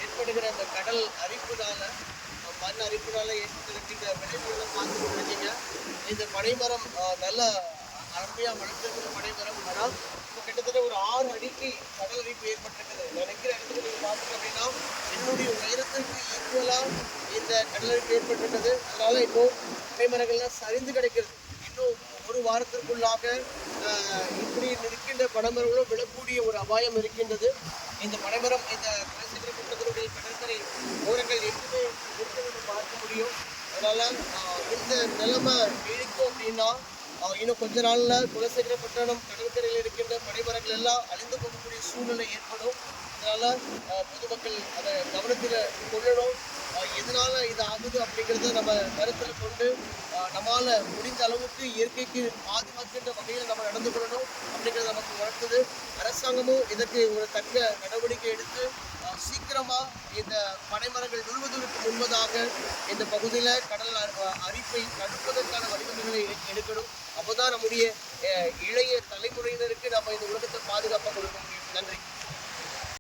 ஏற்படுகிற அந்த கடல் அரிப்புனால மண் அரிப்புனால ஏற்பட்டிருக்கின்ற விளைவுகளை பார்த்து கொண்டிருக்கீங்க. இந்த பனைமரம் நல்ல அருமையாக வளர்ந்திருக்கிற பனைமரம். ஆனால் இப்போ கிட்டத்தட்ட ஒரு 6 அடிக்கு கடல் அரிப்பு ஏற்பட்டிருக்குது. நான் நிற்கிற இடத்துக்கு நீங்கள் பார்த்தீங்க அப்படின்னா என்னுடைய உயரத்திற்கு ஈக்குவலாக இந்த கடல் அரிப்பு ஏற்பட்டிருக்கிறது. அதனால இப்போ பனைமரங்கள்லாம் சரிந்து கிடைக்கிறது. இன்னும் ஒரு வாரத்திற்குள்ளாக இப்படி இருக்கின்ற பனைமரங்களும் விழக்கூடிய ஒரு அபாயம் இருக்கின்றது. இந்த பனைமரம் இந்த குலசேகரப்பட்டினத்தினுடைய கடற்கரை ஓரங்கள் எங்குமே இருக்கிறது பார்க்க முடியும். அதனால இந்த நிலைமை நீடிக்கும் அப்படின்னா இன்னும் கொஞ்ச நாள்ல குலசேகரப்பட்டினம் கடற்கரையில் இருக்கின்ற பனைமரங்கள் எல்லாம் அழிந்து போகக்கூடிய சூழ்நிலை ஏற்படும். அதனால பொதுமக்கள் அதை கவனத்தில் கொள்ளணும். எதனால இது ஆகுது அப்படிங்கிறத நம்ம கருத்தில் கொண்டு நம்மால் முடிந்த அளவுக்கு இயற்கைக்கு பாதுகாக்கின்ற வகையில் நம்ம நடந்து கொள்ளணும் அப்படிங்கிறது நமக்கு உணர்த்துது. அரசாங்கமும் இதற்கு ஒரு தக்க நடவடிக்கை எடுத்து சீக்கிரமாக இந்த பனைமரங்கள் விழுவதற்கு முன்பதாக இந்த பகுதியில் கடல் அரிப்பை தடுப்பதற்கான வழிவகைகளை எடுக்கணும். அப்போதான் நம்முடைய இளைய தலைமுறையினருக்கு நம்ம இந்த உலகத்தை பாதுகாப்பாக கொடுக்க முடியும். நன்றி.